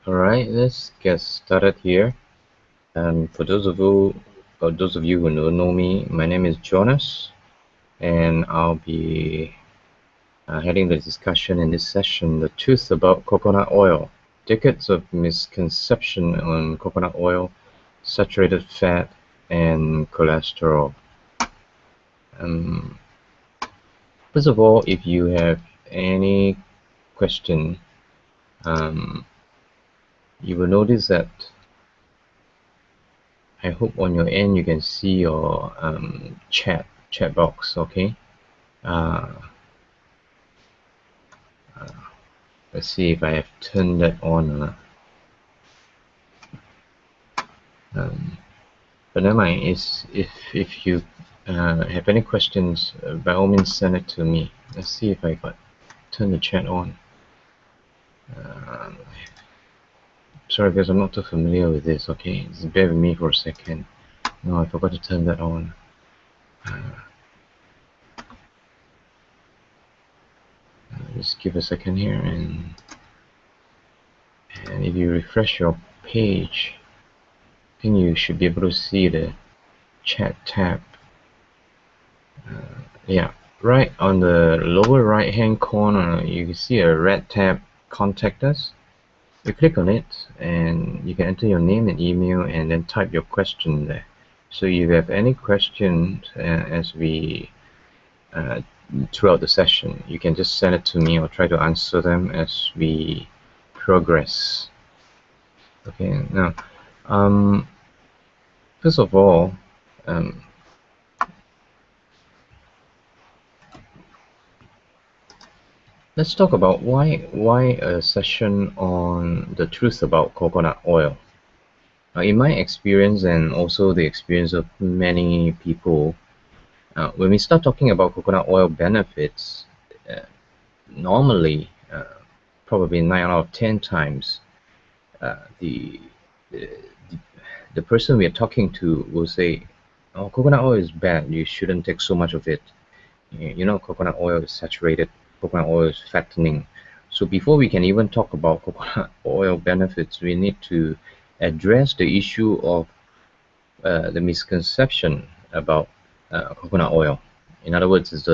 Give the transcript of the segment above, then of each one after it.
Alright, let's get started here. For those of you who don't know me, my name is Jonas, and I'll be heading the discussion in this session, the truth about coconut oil, decades of misconception on coconut oil, saturated fat, and cholesterol. First of all, if you have any question, you will notice that I hope on your end you can see your chat box. Okay. Uh, let's see if I have turned that on or not. But never mind. If you have any questions, by all means send it to me. Let's see if I got turn the chat on. Sorry because I'm not too familiar with this. Okay, just bear with me for a second. No, I forgot to turn that on. Just give a second here, and if you refresh your page, I think you should be able to see the chat tab. Yeah, right on the lower right hand corner you can see a red tab, contact us. You click on it and you can enter your name and email and then type your question there. So if you have any questions as we throughout the session, you can just send it to me or try to answer them as we progress. Okay, now first of all, let's talk about why a session on the truth about coconut oil. In my experience and also the experience of many people, when we start talking about coconut oil benefits, normally, probably 9 out of 10 times, the, the the person we are talking to will say, "Oh, coconut oil is bad. You shouldn't take so much of it. You know, coconut oil is saturated. Coconut oil is fattening." So before we can even talk about coconut oil benefits, we need to address the issue of the misconception about coconut oil. In other words,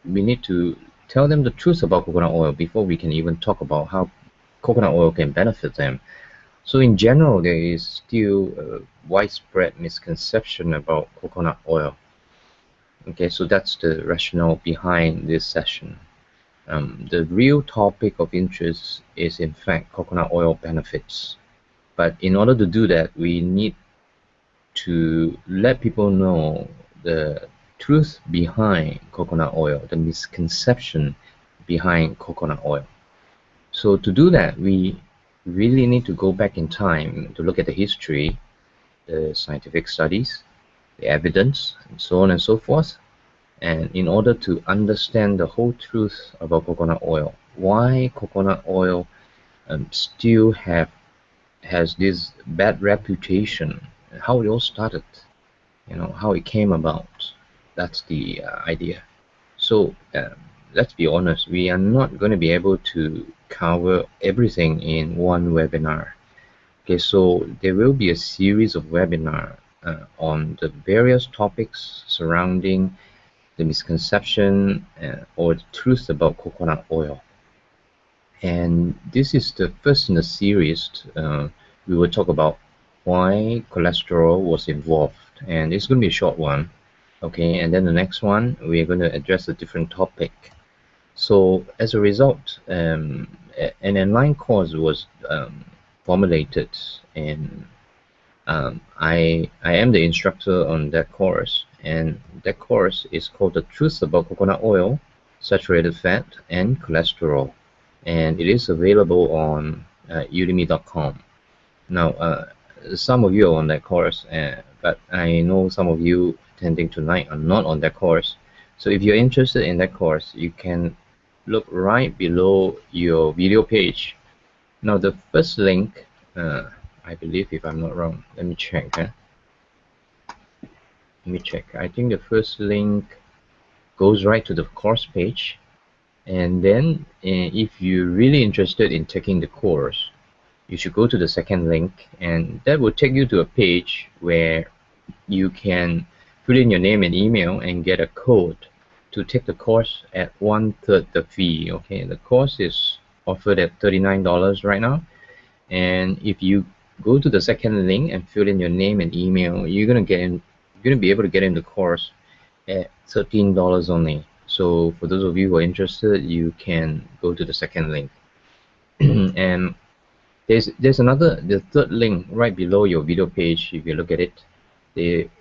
we need to tell them the truth about coconut oil before we can even talk about how coconut oil can benefit them. So in general, there is still a widespread misconception about coconut oil. Okay, so that's the rationale behind this session. The real topic of interest is in fact coconut oil benefits. But in order to do that, we need to let people know the truth behind coconut oil, the misconception behind coconut oil. So to do that, we really need to go back in time to look at the history, the scientific studies, the evidence, and so on and so forth. And in order to understand the whole truth about coconut oil, why coconut oil still has this bad reputation, how it all started, how it came about. That's the idea. So let's be honest, we are not going to be able to cover everything in one webinar. Okay, so there will be a series of webinars on the various topics surrounding the misconception or the truth about coconut oil. And this is the first in the series. We will talk about why cholesterol was involved, and it's going to be a short one. Okay, and then the next one we're going to address a different topic. So as a result, an online course was formulated, and I am the instructor on that course, and that course is called The Truth About Coconut Oil, Saturated Fat, and Cholesterol, and it is available on udemy.com. Now, some of you are on that course, but I know some of you attending tonight are not on that course. So if you're interested in that course, you can look right below your video page. Now, the first link, I believe, if I'm not wrong, let me check. Let me check. I think the first link goes right to the course page. And then if you're really interested in taking the course, you should go to the second link, and that will take you to a page where you can put in your name and email and get a code to take the course at 1/3 the fee. Okay, the course is offered at $39 right now, and if you go to the second link and fill in your name and email, you're gonna be able to get in the course at $13 only. So for those of you who are interested, you can go to the second link. And the third link right below your video page. If you look at it,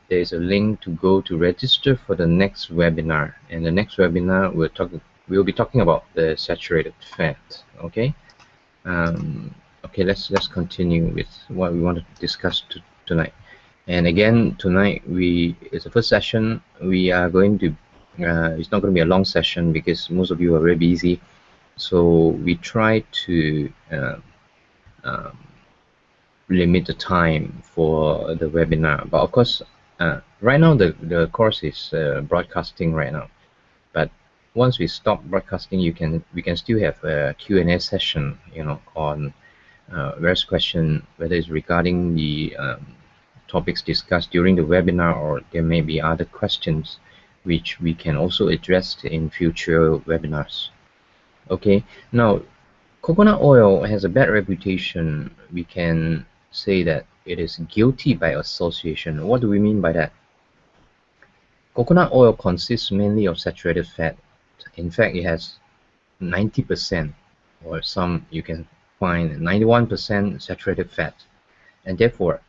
there's a link to go to register for the next webinar, and the next webinar we'll be talking about the saturated fat. Okay. Okay, let's continue with what we want to discuss tonight. And again, tonight it's the first session. We are going to it's not going to be a long session because most of you are very busy, so we try to limit the time for the webinar. But of course, right now the course is broadcasting right now. But once we stop broadcasting, we can still have a Q&A session, you know, on various questions, whether it's regarding the topics discussed during the webinar, or there may be other questions which we can also address in future webinars. Okay, now coconut oil has a bad reputation. We can say that it is guilty by association. What do we mean by that? Coconut oil consists mainly of saturated fat. In fact, it has 90%, or some you can find 91% saturated fat. And therefore,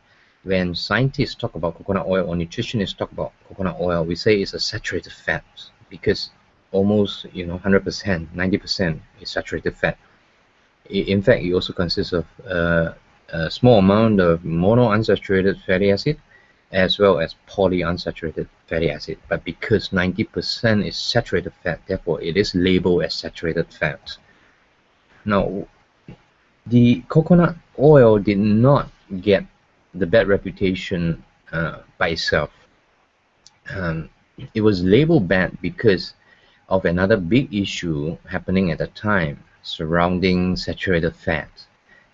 when scientists talk about coconut oil or nutritionists talk about coconut oil, we say it's a saturated fat because almost 100%, 90% is saturated fat. In fact, it also consists of a small amount of monounsaturated fatty acid as well as polyunsaturated fatty acid. But because 90% is saturated fat, therefore it is labeled as saturated fat. Now, the coconut oil did not get the bad reputation by itself. It was labeled bad because of another big issue happening at the time surrounding saturated fat.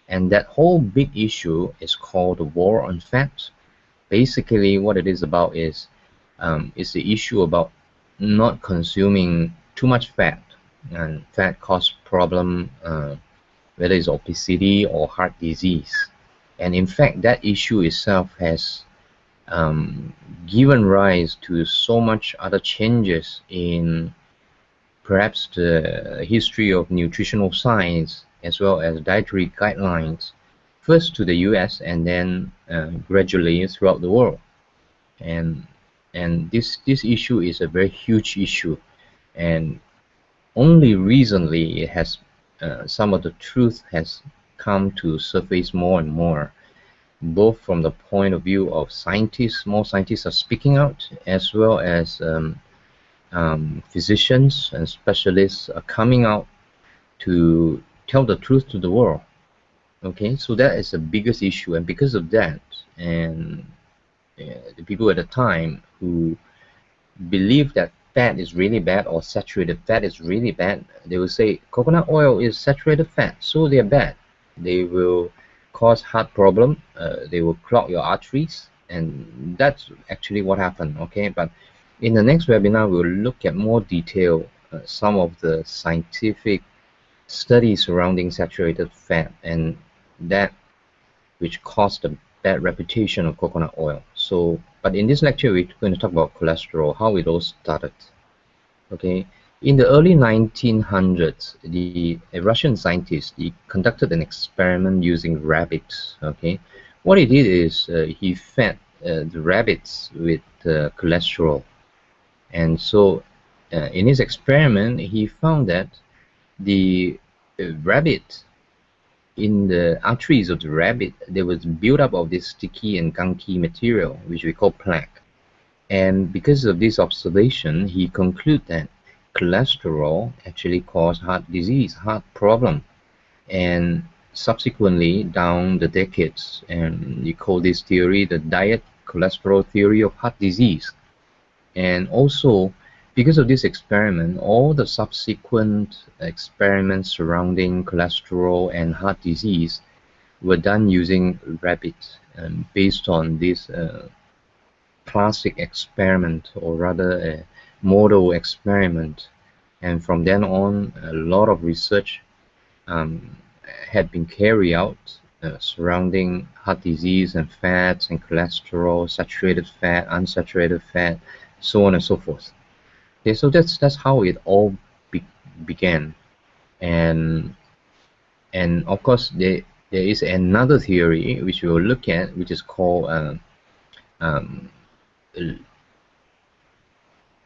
And that whole big issue is called the war on fat. Basically, what it is about is the issue about not consuming too much fat, and fat causes problem, whether it's obesity or heart disease. And in fact, that issue itself has given rise to so much other changes in perhaps the history of nutritional science as well as dietary guidelines, first to the US and then gradually throughout the world. And this issue is a very huge issue, and only recently it has some of the truth has come to surface more and more, both from the point of view of scientists. More scientists are speaking out, as well as physicians and specialists are coming out to tell the truth to the world. Okay, so that is the biggest issue, and because of that, and the people at the time who believe that fat is really bad or saturated fat is really bad, they will say coconut oil is saturated fat, so they are bad. They will cause heart problem, they will clog your arteries, and that's actually what happened. Okay, but in the next webinar we'll look at more detail some of the scientific studies surrounding saturated fat and that which caused the bad reputation of coconut oil. So, but in this lecture we're going to talk about cholesterol, how it all started. Okay, in the early 1900s, a Russian scientist, he conducted an experiment using rabbits. Okay, what he did is he fed the rabbits with cholesterol, and so in his experiment he found that the rabbit, in the arteries of the rabbit, there was buildup of this sticky and gunky material which we call plaque. And because of this observation, he concluded that cholesterol actually caused heart disease, heart problem. And subsequently, down the decades, and he called this theory the diet cholesterol theory of heart disease. And also, because of this experiment, all the subsequent experiments surrounding cholesterol and heart disease were done using rabbits, based on this classic experiment, or rather a model experiment. And from then on, a lot of research um, had been carried out surrounding heart disease and fats and cholesterol, saturated fat, unsaturated fat, so on and so forth. Okay, so that's how it all be began. And of course there is another theory which we will look at, which is called um,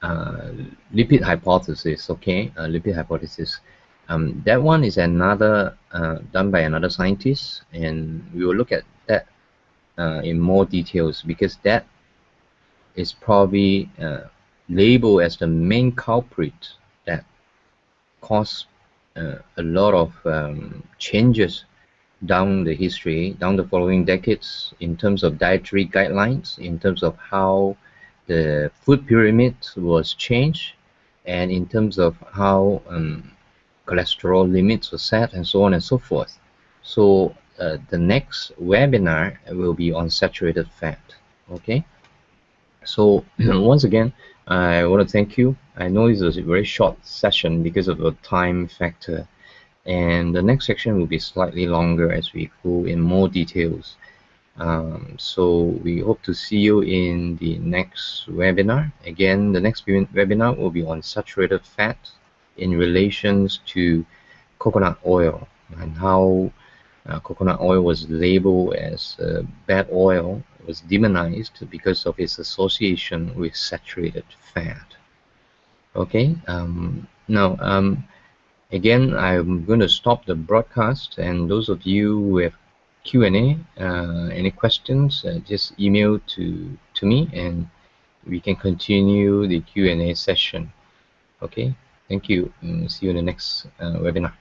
uh, lipid hypothesis. Okay, lipid hypothesis. That one is another done by another scientist, and we will look at that in more details, because that is probably labeled as the main culprit that caused a lot of changes down the history, down the following decades, in terms of dietary guidelines, in terms of how the food pyramid was changed, and in terms of how cholesterol limits were set, and so on and so forth. So the next webinar will be on saturated fat. Okay, so once again, I want to thank you. I know this was a very short session because of the time factor, and the next section will be slightly longer as we go in more details. So we hope to see you in the next webinar. Again, the next webinar will be on saturated fat in relations to coconut oil, and how coconut oil was labeled as bad oil, was demonized because of its association with saturated fat. Okay, now again, I'm going to stop the broadcast, and those of you who have Q&A, any questions, just email to me, and we can continue the Q&A session. Okay, thank you. See you in the next webinar.